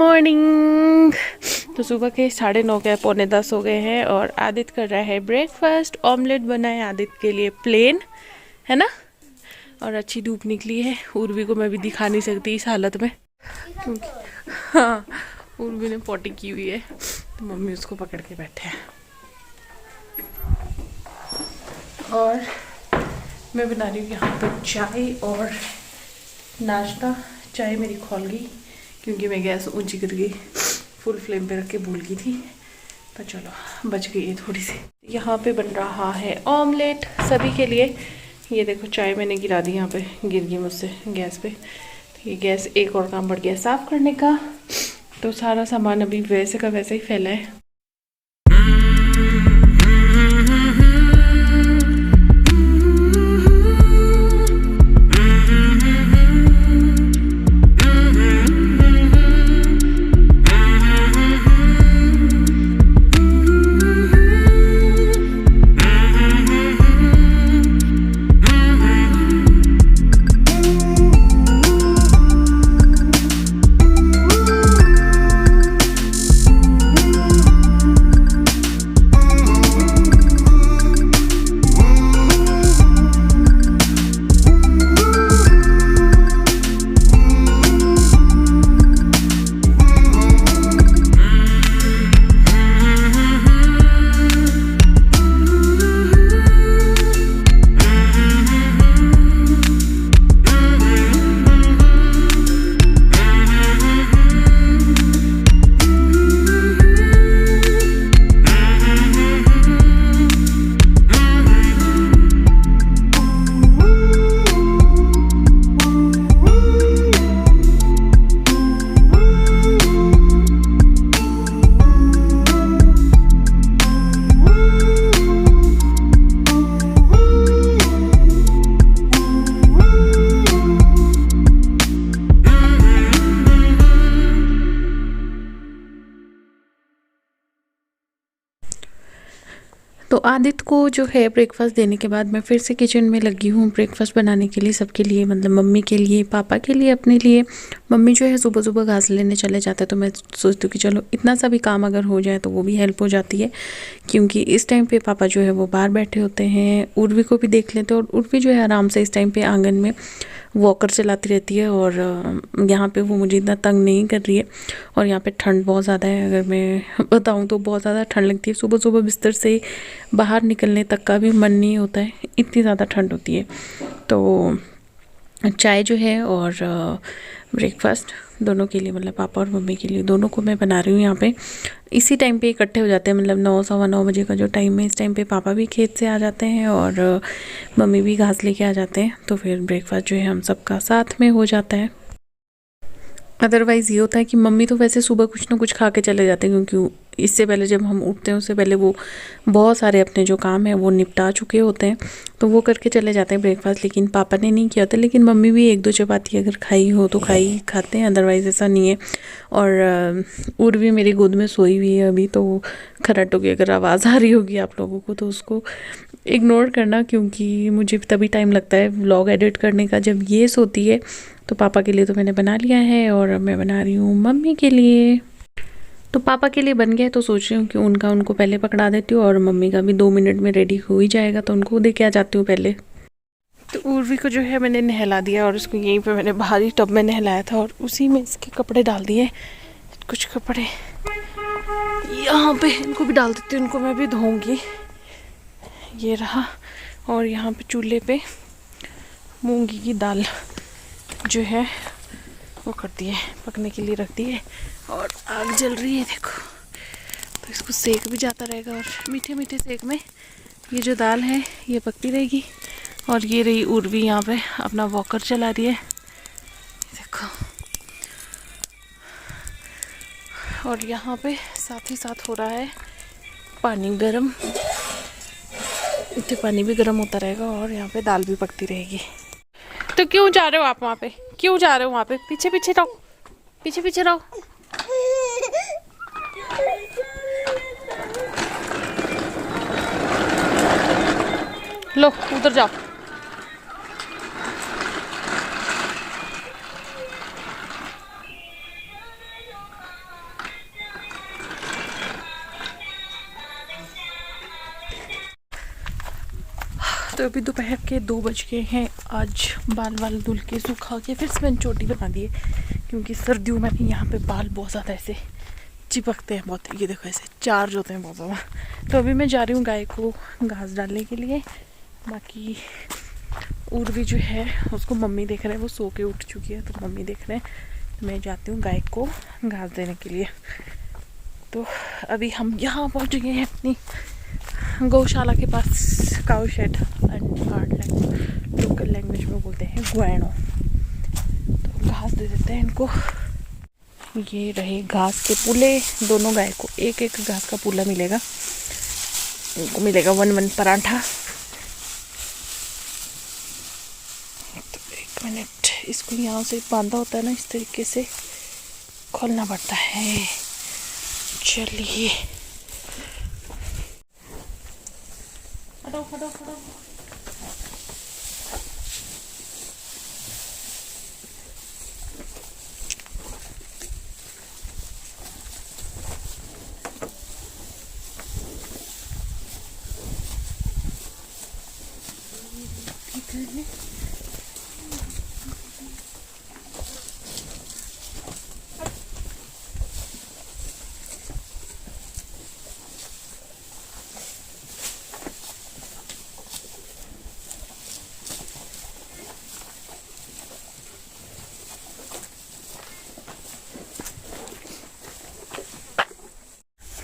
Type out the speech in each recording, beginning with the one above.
Morning. तो सुबह के 9:30 के 9:45 हो गए हैं और आदित्य कर रहा है ब्रेकफास्ट। ऑमलेट बना है आदित्य के लिए प्लेन, है ना। और अच्छी धूप निकली है। उर्वी को मैं भी दिखा नहीं सकती इस हालत में, क्योंकि हाँ उर्वी ने पॉटी की हुई है तो मम्मी उसको पकड़ के बैठे हैं। और मैं बना रही हूँ यहाँ पर चाय और नाश्ता। चाय मेरी खौल गई क्योंकि मैं गैस ऊंची कर गई, फुल फ्लेम पे रख के भूल गई थी, पर चलो बच गई है थोड़ी सी। यहाँ पे बन रहा है ऑमलेट सभी के लिए। ये देखो चाय मैंने गिरा दी, यहाँ पे गिर गई मुझसे गैस पे। तो ये गैस एक और काम बढ़ गया साफ़ करने का, तो सारा सामान अभी वैसे का वैसे ही फैला है। तो आदित्य को जो है ब्रेकफास्ट देने के बाद मैं फिर से किचन में लगी हूँ ब्रेकफास्ट बनाने के लिए सबके लिए, मतलब मम्मी के लिए, पापा के लिए, अपने लिए। मम्मी जो है सुबह सुबह घास लेने चले जाते हैं, तो मैं सोचती हूँ कि चलो इतना सा भी काम अगर हो जाए तो वो भी हेल्प हो जाती है, क्योंकि इस टाइम पे पापा जो है वो बाहर बैठे होते हैं। उर्वी को भी देख लेते हैं और उर्वी जो है आराम से इस टाइम पे आंगन में वॉकर चलाती रहती है और यहाँ पे वो मुझे इतना तंग नहीं कर रही है। और यहाँ पे ठंड बहुत ज़्यादा है, अगर मैं बताऊँ तो बहुत ज़्यादा ठंड लगती है। सुबह सुबह बिस्तर से बाहर निकलने तक का भी मन नहीं होता है, इतनी ज़्यादा ठंड होती है। तो चाय जो है और ब्रेकफास्ट दोनों के लिए, मतलब पापा और मम्मी के लिए, दोनों को मैं बना रही हूँ। यहाँ पे इसी टाइम पे इकट्ठे हो जाते हैं, मतलब 9 सवा 9 बजे का जो टाइम है, इस टाइम पे पापा भी खेत से आ जाते हैं और मम्मी भी घास लेके आ जाते हैं। तो फिर ब्रेकफास्ट जो है हम सबका साथ में हो जाता है। अदरवाइज़ ये होता है कि मम्मी तो वैसे सुबह कुछ ना कुछ खा के चले जाते हैं, क्योंकि इससे पहले जब हम उठते हैं उससे पहले वो बहुत सारे अपने जो काम है वो निपटा चुके होते हैं, तो वो करके चले जाते हैं ब्रेकफास्ट। लेकिन पापा ने नहीं किया होता, लेकिन मम्मी भी 1-2 चपाती अगर खाई हो तो खाते हैं, अदरवाइज़ ऐसा नहीं है। और उर्वी मेरी गोद में सोई हुई है अभी, तो खर्राटों की अगर आवाज़ आ रही होगी आप लोगों को तो उसको इग्नोर करना, क्योंकि मुझे तभी टाइम लगता है व्लॉग एडिट करने का जब ये सोती है। तो पापा के लिए तो मैंने बना लिया है और मैं बना रही हूँ मम्मी के लिए। तो पापा के लिए बन गया है, तो सोच रही हूँ कि उनको पहले पकड़ा देती हूँ और मम्मी का भी 2 मिनट में रेडी हो ही जाएगा, तो उनको दे के आ जाती हूँ पहले। तो उर्वी को जो है मैंने नहला दिया और उसको यहीं पे मैंने बाहरी टब में नहलाया था और उसी में इसके कपड़े डाल दिए। कुछ कपड़े यहाँ पे इनको भी डाल देती हूँ, उनको मैं भी धोऊँगी। ये रहा। और यहाँ पे चूल्हे पे मूंगी की दाल जो है वो कर दी है, पकने के लिए रख दी है और आग जल रही है देखो, तो इसको सेक भी जाता रहेगा और मीठे मीठे सेक में ये जो दाल है ये पकती रहेगी। और ये रही उर्वी यहाँ पे अपना वॉकर चला रही है देखो। और यहाँ पे साथ ही साथ हो रहा है पानी गर्म, इतने पानी भी गर्म होता रहेगा और यहाँ पे दाल भी पकती रहेगी। तो क्यों जा रहे हो आप वहाँ पे, क्यों जा रहे हो वहाँ पे? पीछे पीछे रहो, पीछे पीछे रहो। लो उधर जाओ। तो अभी दोपहर के 2 बज गए हैं। आज बाल वाल धुल के सुखा के फिर से मैंने चोटी बना दी है, क्योंकि सर्दियों में भी यहाँ पे बाल बहुत ज़्यादा ऐसे चिपकते हैं बहुत। ये देखो ऐसे चार्ज होते हैं बहुत ज़्यादा। तो अभी मैं जा रही हूँ गाय को घास डालने के लिए। बाकी उर्वी जो है उसको मम्मी देख रहे हैं, वो सो के उठ चुकी है तो मम्मी देख रहे हैं। तो मैं जाती हूँ गाय को घास देने के लिए। तो अभी हम यहाँ पहुँच गए हैं अपनी गौशाला के पास, काऊ शेड लोकल लैंग्वेज में बोलते हैं ग्वैनो। तो घास दे देते हैं इनको। ये रहे घास के पुले, दोनों गाय को एक एक घास का पुला मिलेगा। इनको मिलेगा 1-1 पराठा। तो 1 मिनट, इसको यहाँ से बांधा होता है ना, इस तरीके से खोलना पड़ता है। चलिए हटो।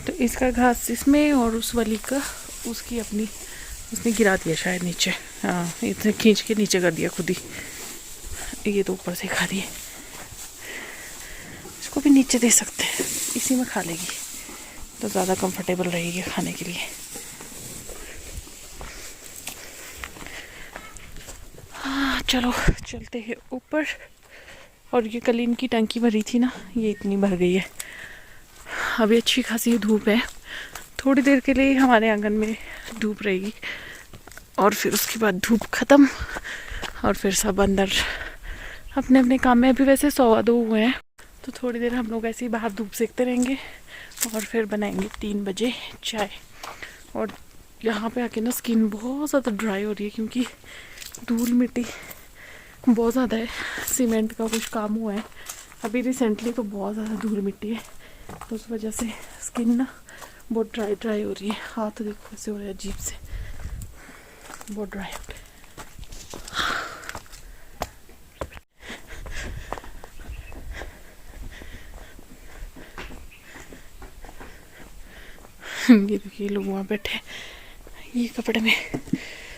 तो इसका घास इसमें और उस वाली का उसकी अपनी, उसने गिरा दिया शायद नीचे। हाँ, इतने खींच के नीचे कर दिया खुद ही। ये तो ऊपर से खा दिए। इसको भी नीचे दे सकते हैं, इसी में खा लेगी तो ज़्यादा कंफर्टेबल रहेगी खाने के लिए। हाँ चलो चलते हैं ऊपर। और ये कल इनकी टंकी भरी थी ना, ये इतनी भर गई है। अभी अच्छी खासी धूप है, थोड़ी देर के लिए हमारे आंगन में धूप रहेगी और फिर उसके बाद धूप ख़त्म और फिर सब अंदर अपने अपने काम में। अभी वैसे 1:15 हुए हैं, तो थोड़ी देर हम लोग ऐसे ही बाहर धूप सेकते रहेंगे और फिर बनाएंगे 3 बजे चाय। और यहाँ पे आके ना स्किन बहुत ज़्यादा ड्राई हो रही है, क्योंकि धूल मिट्टी बहुत ज़्यादा है। सीमेंट का कुछ काम हुआ है अभी रिसेंटली, तो बहुत ज़्यादा धूल मिट्टी है, तो उस वजह से स्किन ना बहुत ड्राई हो रही है। हाथ देखो ऐसे हो रहा है अजीब से, बहुत ड्राई हो रहा है। ये देखिए लोग वहाँ बैठे, ये कपड़े में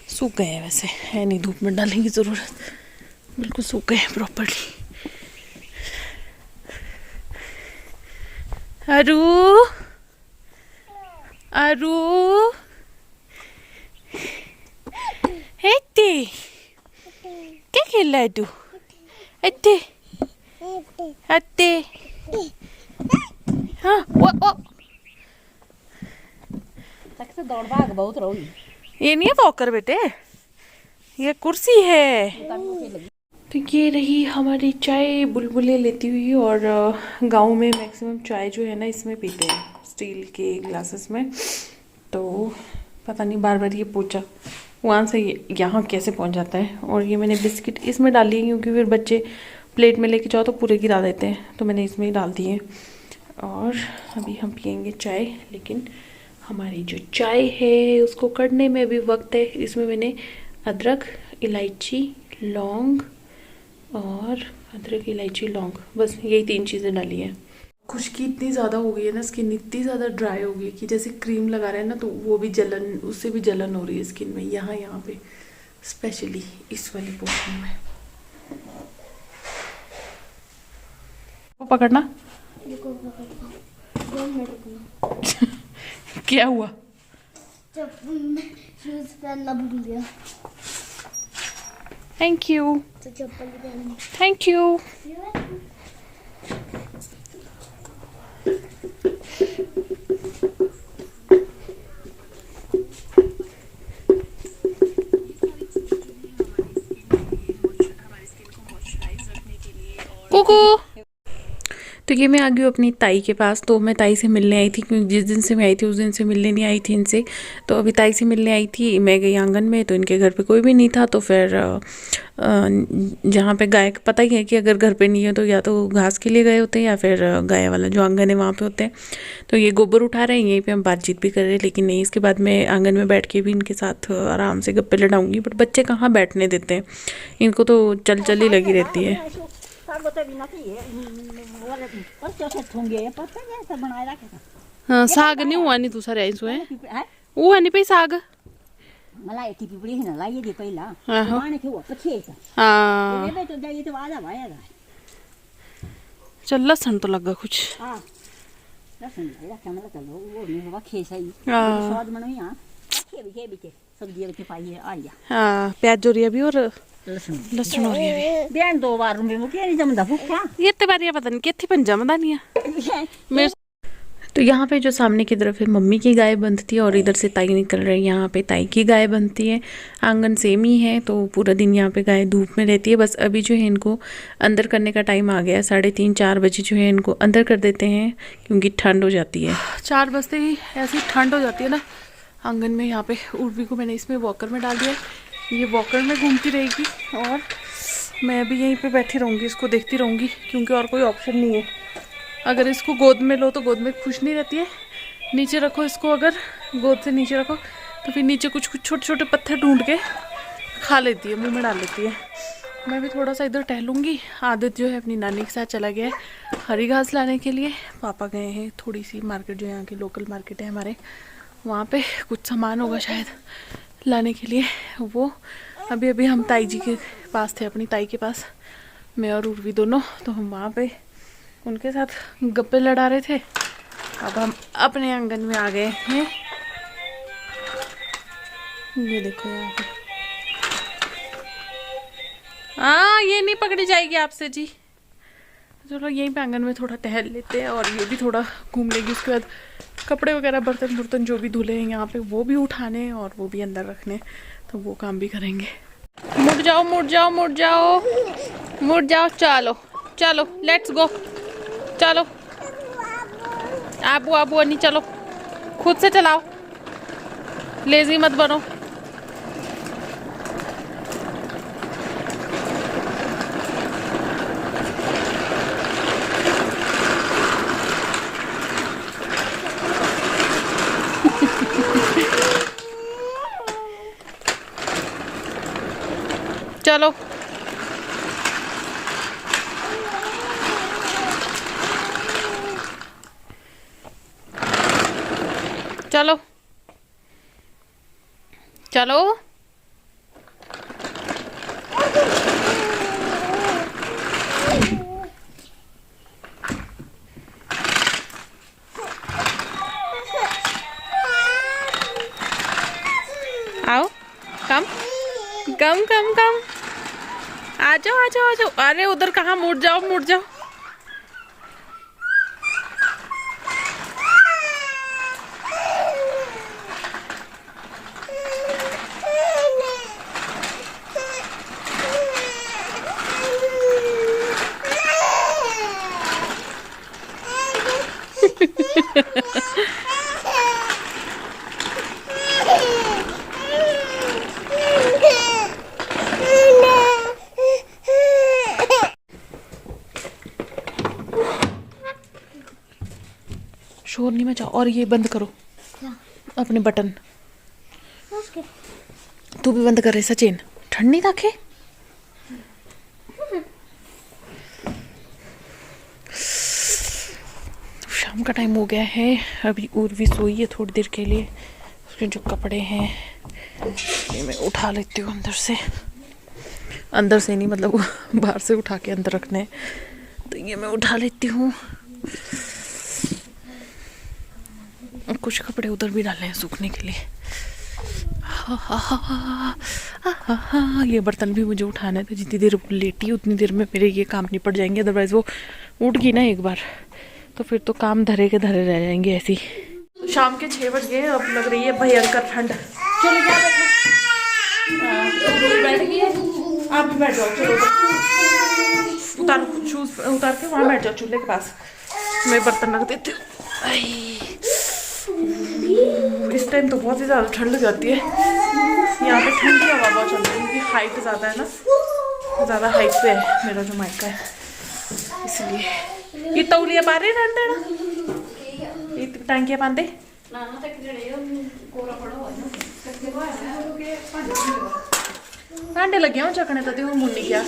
सूख गए हैं, वैसे है नहीं धूप में डालने की ज़रूरत, बिल्कुल सूख गए हैं प्रॉपरली। अरू हेते क्या खेल रहा है तू? अत्ते हाँ वो दौड़ भाग बहुत रही। ये नहीं है वॉकर बेटे, ये कुर्सी है। तो ये रही हमारी चाय बुलबुले लेती हुई। और गांव में मैक्सिमम चाय जो है ना इसमें पीते हैं, स्टील के ग्लासेस में। तो पता नहीं बार बार ये पोछा वहाँ से यहाँ कैसे पहुँच जाता है। और ये मैंने बिस्किट इसमें डाली है, क्योंकि फिर बच्चे प्लेट में लेके जाओ तो पूरे गिरा देते हैं, तो मैंने इसमें ही डाल दिए। और अभी हम पियेंगे चाय, लेकिन हमारी जो चाय है उसको कढ़ने में भी वक्त है। इसमें मैंने अदरक, इलायची, लौंग और अदरक, इलायची, लौंग, बस यही 3 चीज़ें डाली हैं। खुश्की इतनी ज़्यादा हो गई है ना, स्किन इतनी ज़्यादा ड्राई हो गई है कि जैसे क्रीम लगा रहे हैं ना, तो वो भी जलन, उससे भी जलन हो रही है स्किन में, यहाँ पे स्पेशली इस वाली पोर्शन में। वो पकड़ना क्या हुआ? शूज पहनना भूल गया। Thank you. तो चप्पल पहन। Thank you. कुकू। तो ये मैं आ गई हूँ अपनी ताई के पास। तो मैं ताई से मिलने आई थी, क्योंकि जिस दिन से मैं आई थी उस दिन से मिलने नहीं आई थी इनसे। तो अभी ताई से मिलने आई थी, मैं गई आंगन में, तो इनके घर पे कोई भी नहीं था। तो फिर जहाँ पे गाय, पता ही है कि अगर घर पे नहीं है तो या तो घास के लिए गए होते हैं या फिर गाय वाला जो आंगन है वहाँ पे होते हैं। तो ये गोबर उठा रहे हैं, यहीं पे हम बातचीत भी कर रहे हैं। लेकिन नहीं, इसके बाद मैं आंगन में बैठ के भी इनके साथ आराम से गप्पे लड़ाऊंगी। बट बच्चे कहाँ बैठने देते हैं, इनको तो चल चल ही लगी रहती है। हाँ, साग नहीं हुआ नहीं दूसरा है वो है नहीं पे साग मलाई टिपी पुरी हिन लाई दे पहिला आहो। माने के वो पछे छ हाँ, ये तो जाई तो आधा भया दा चल लहसुन तो लगा कुछ। हां लसन या कैमरा चलो वो नहीं वो खे सही हाँ। स्वाद मनो यहां के भी सब्जी के पाई है आ गया। हाँ, प्याज जोरिया भी और लसन लहसुन और ये भी। बिहान 2 बार में मुके नहीं जमदा भूखा ये ते बार ये पता नहीं कितनी पन जमदा नहीं है मेरे। तो यहाँ पे जो सामने की तरफ है मम्मी की गाय बंधती है और इधर से ताई निकल रही है, यहाँ पे ताई की गाय बंधती है। आंगन सेम ही है, तो पूरा दिन यहाँ पे गाय धूप में रहती है। बस अभी जो है इनको अंदर करने का टाइम आ गया है, 3:30-4 बजे जो है इनको अंदर कर देते हैं, क्योंकि ठंड हो जाती है। 4 बजते ही ऐसी ठंड हो जाती है ना आंगन में। यहाँ पे उर्वी को मैंने इसमें वॉकर में डाल दिया, ये वॉकर में घूमती रहेगी और मैं भी यहीं पर बैठी रहूँगी, इसको देखती रहूँगी, क्योंकि और कोई ऑप्शन नहीं है। अगर इसको गोद में लो तो गोद में खुश नहीं रहती है, नीचे रखो इसको, अगर गोद से नीचे रखो तो फिर नीचे कुछ कुछ छोटे छोटे पत्थर ढूंढ के खा लेती है, मुंह में डाल लेती है। मैं भी थोड़ा सा इधर टहलूँगी। आदित्य जो है अपनी नानी के साथ चला गया है हरी घास लाने के लिए। पापा गए हैं थोड़ी सी मार्केट, जो यहाँ की लोकल मार्केट है हमारे, वहाँ पे कुछ सामान होगा शायद लाने के लिए। वो अभी अभी हम ताई जी के पास थे, अपनी ताई के पास, मैं और उर्वी दोनों। तो हम वहाँ पे उनके साथ गप्पे लड़ा रहे थे। अब हम अपने आंगन में आ गए हैं। ये देखो यहाँ पे, हाँ ये नहीं पकड़ी जाएगी आपसे जी। चलो यहीं पे आंगन में थोड़ा टहल लेते हैं और ये भी थोड़ा घूम लेगी। उसके बाद कपड़े वगैरह बर्तन बुर्तन जो भी धुले हैं यहाँ पे वो भी उठाने और वो भी अंदर रखने, तो वो काम भी करेंगे। मुड़ जाओ मुड़ जाओ मुड़ जाओ मुड़ जाओ, चलो चलो लेट्स गो, चलो आबू आबू नहीं, चलो खुद से चलाओ, लेजी मत बनो। चलो चलो चलो, आओ, कम कम कम कम, आ जाओ आ जाओ आ जाओ। अरे उधर कहाँ, मुड़ जाओ मुड़ जाओ। शोर नहीं मचाओ। और ये बंद करो अपने बटन, तू भी बंद कर रहे सचिन, ठंड नहीं ताके। शाम का टाइम हो गया है, अभी उर्वी सोई है थोड़ी देर के लिए। उसके जो कपड़े हैं ये मैं उठा लेती हूँ अंदर से, अंदर से नहीं मतलब बाहर से उठा के अंदर रखने, तो ये मैं उठा लेती हूँ। कुछ कपड़े उधर भी डाले हैं सूखने के लिए। ये बर्तन भी मुझे उठाने थे, जितनी देर वो लेटी उतनी देर में मेरे ये काम निपट जाएंगे, अदरवाइज वो उठ गई ना एक बार तो फिर तो काम धरे के धरे रह जाएंगे ऐसे ही। शाम के 6 बज गए, अब लग रही है भयंकर ठंड। चलो क्या बैठ गई है, आप भी बैठ जाओ। चलो उतार शूज उतार के वहाँ बैठ जाओ चूल्हे के पास। मैं बर्तन रख देती हूँ। इस टाइम तो बहुत ही ज़्यादा ठंड लग जाती है। यहाँ पे ठंडी हवा बहुत चल रही है क्योंकि हाइट ज़्यादा है ना, ज़्यादा हाइट पे है मेरा जो मायका है, इसलिए। ये तौलिया पा रहे ये टांकिया पाते घंटे लगे हो चकने तो वो मुन्नी क्या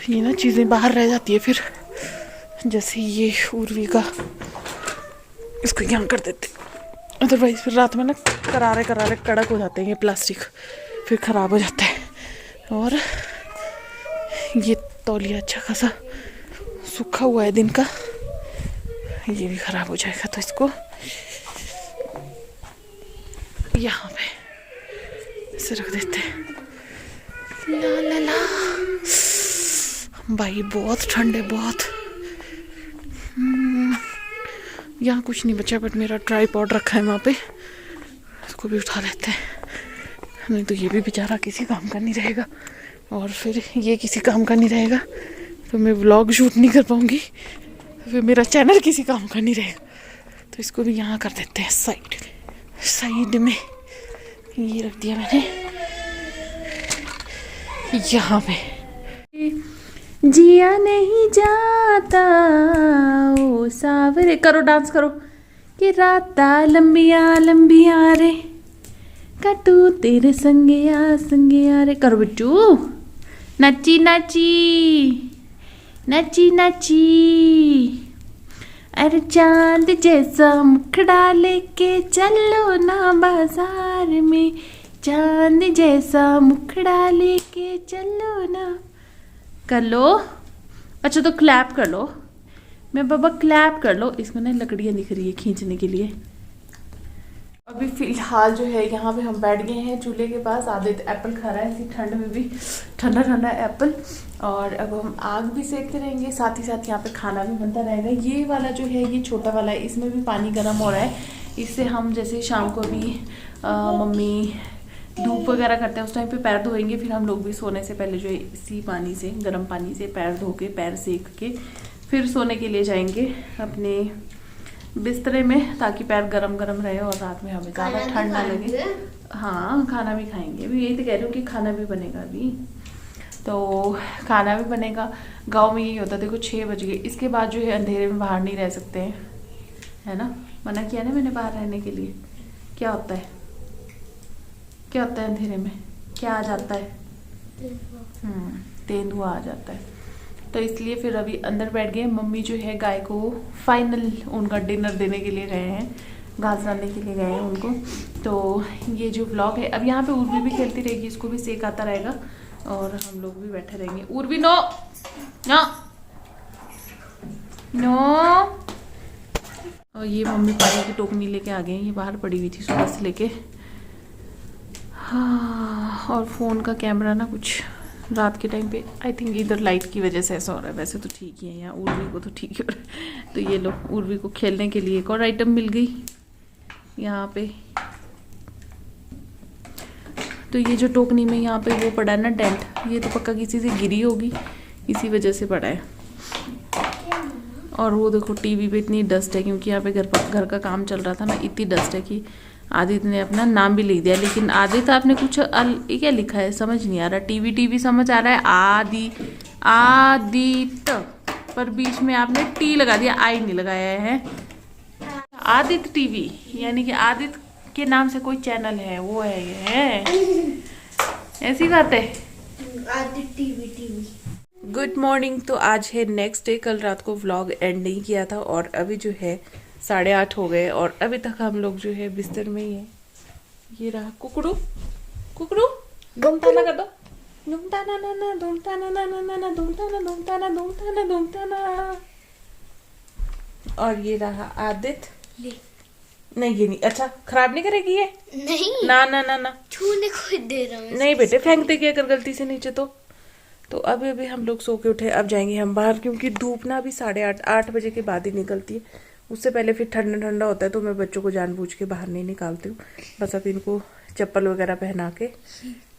ये ना चीज़ें बाहर रह जाती है फिर, जैसे ये उर्वी का, इसको यहाँ कर देते, अदरवाइज फिर रात में ना करारे करारे कड़क हो जाते हैं ये प्लास्टिक, फिर ख़राब हो जाता है। और ये तौलिया अच्छा खासा सूखा हुआ है दिन का, ये भी ख़राब हो जाएगा, तो इसको यहाँ पे इसे रख देते हैं। ला ला ला भाई बहुत ठंड है, बहुत। यहाँ कुछ नहीं बचा, बट मेरा ट्राइपॉड रखा है वहाँ पे, इसको भी उठा लेते हैं, नहीं तो ये भी बेचारा किसी काम का नहीं रहेगा, और फिर ये किसी काम का नहीं रहेगा तो मैं व्लॉग शूट नहीं कर पाऊँगी, फिर मेरा चैनल किसी काम का नहीं रहेगा। तो इसको भी यहाँ कर देते हैं साइड में, ये रख दिया मैंने यहाँ पे। जिया नहीं जाता ओ सावरे, करो डांस करो, कि राता लंबिया लंबिया रे कटू तेरे संगे रे, करो बिट्टू, नची नची नची नची, अरे चांद जैसा मुखड़ा लेके चलो ना बाजार में, चांद जैसा मुखड़ा लेके चलो ना, कर लो। अच्छा तो क्लैप कर लो, मैं बाबा क्लैप कर लो। इसमें ना लकड़ियाँ दिख रही है खींचने के लिए। अभी फ़िलहाल जो है यहाँ पे हम बैठ गए हैं चूल्हे के पास, आदित्य एप्पल खा रहा है, इसी ठंड में भी ठंडा ठंडा एप्पल, और अब हम आग भी सेकते रहेंगे, साथ ही साथ यहाँ पे खाना भी बनता रहेगा। ये वाला जो है ये छोटा वाला है, इसमें भी पानी गर्म हो रहा है, इससे हम जैसे शाम को भी मम्मी धूप वगैरह करते हैं उस टाइम पे पैर धोएंगे, फिर हम लोग भी सोने से पहले जो है इसी पानी से, गर्म पानी से पैर धो के, पैर सेक के फिर सोने के लिए जाएंगे अपने बिस्तरे में, ताकि पैर गरम गरम रहे और रात में हमें ज़्यादा ठंड ना लगे। हाँ खाना भी खाएंगे, अभी यही तो कह रही हूँ कि खाना भी बनेगा अभी, तो खाना भी बनेगा। गांव में यही होता है, देखो 6 बज गए, इसके बाद जो है अंधेरे में बाहर नहीं रह सकते हैं, है ना, मना किया ना मैंने बाहर रहने के लिए। क्या होता है, क्या होता है अंधेरे में, क्या आ जाता है, तेंदुआ आ जाता है, तो इसलिए फिर अभी अंदर बैठ गए। मम्मी जो है गाय को फाइनल उनका डिनर देने के लिए गए हैं, घास डालने के लिए गए हैं उनको। तो ये जो व्लॉग है, अब यहाँ पे उर्वी भी खेलती रहेगी, इसको भी सेक आता रहेगा और हम लोग भी बैठे रहेंगे। Urvi no no no. और ये मम्मी पानी की टोकनी लेके आ गए हैं, ये बाहर पड़ी हुई थी सुबह से लेके। हाँ, और फ़ोन का कैमरा ना कुछ रात के टाइम पे आई थिंक इधर लाइट की वजह से ऐसा हो रहा है, वैसे तो ठीक ही है, यहाँ उर्वी को तो ठीक ही हो रहा है। तो ये लो, उर्वी को खेलने के लिए एक और आइटम मिल गई यहाँ पे। तो ये जो टोकनी में यहाँ पे वो पड़ा है ना डेंट, ये तो पक्का किसी से गिरी होगी, इसी वजह से पड़ा है। और वो देखो टीवी पे इतनी डस्ट है, क्योंकि यहाँ पे घर का काम चल रहा था ना, इतनी डस्ट है कि आदित्य ने अपना नाम भी लिख दिया। लेकिन आदित्य आपने कुछ ये क्या लिखा है समझ नहीं आ रहा। टीवी समझ आ रहा है, आदित्य, पर बीच में आपने टी लगा दिया, आई नहीं लगाया है। आदित्य टीवी, यानी कि आदित्य के नाम से कोई चैनल है, वो है ये है, ऐसी बात है। आदित्य टीवी। Good morning. तो आज है नेक्स्ट डे, कल रात को व्लॉग एंड नहीं किया था और अभी जो है 8:30 हो गए और अभी तक हम लोग जो है बिस्तर में ही है। ये रहा कुकड़ू, कुकड़ू घूमताना कर दो, घूमताना ना ना, घूमताना ना ना ना ना, घूमताना घूमताना घूमताना घूमताना। और ये रहा आदित्य, नहीं ये नहीं, अच्छा खराब नहीं करेगी ये, नहीं ना ना ना ना, छूने को दे रहा हूँ। नहीं बेटे फेंक देगी अगर गलती से नीचे तो अभी हम लोग सो के उठे, अब जाएंगे हम बाहर, क्योंकि धूप ना अभी 8:30 बजे के बाद ही निकलती है उससे पहले फिर ठंडा ठंडा होता है तो मैं बच्चों को जानबूझ के बाहर नहीं निकालती हूँ। बस अब इनको चप्पल वगैरह पहना के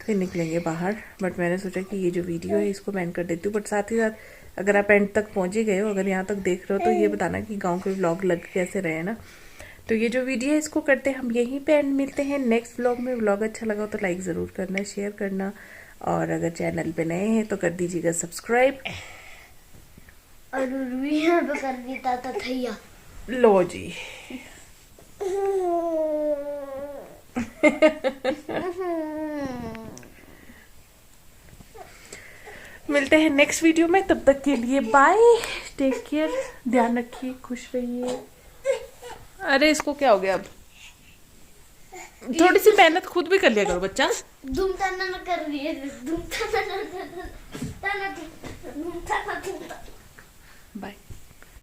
फिर निकलेंगे बाहर। बट मैंने सोचा कि ये जो वीडियो है इसको मैं एंड कर देती हूँ। बट साथ ही साथ अगर आप एंड तक पहुँच ही गए हो, अगर यहाँ तक देख रहे हो, तो ये बताना कि गाँव के व्लॉग लग कैसे रहे ना। तो ये जो वीडियो है इसको करते हैं हम यहीं पे एंड। मिलते हैं नेक्स्ट व्लॉग में। व्लॉग अच्छा लगा तो लाइक ज़रूर करना, शेयर करना, और अगर चैनल पे नए हैं तो कर दीजिएगा सब्सक्राइब। और भी यहाँ पे कर देता था थैया। लो जी। मिलते हैं नेक्स्ट वीडियो में, तब तक के लिए बाय, टेक केयर, ध्यान रखिए, खुश रहिए। अरे इसको क्या हो गया अब? थोड़ी सी मेहनत खुद भी कर लिया करो बच्चा। धूम तना कर रही है, धूम तना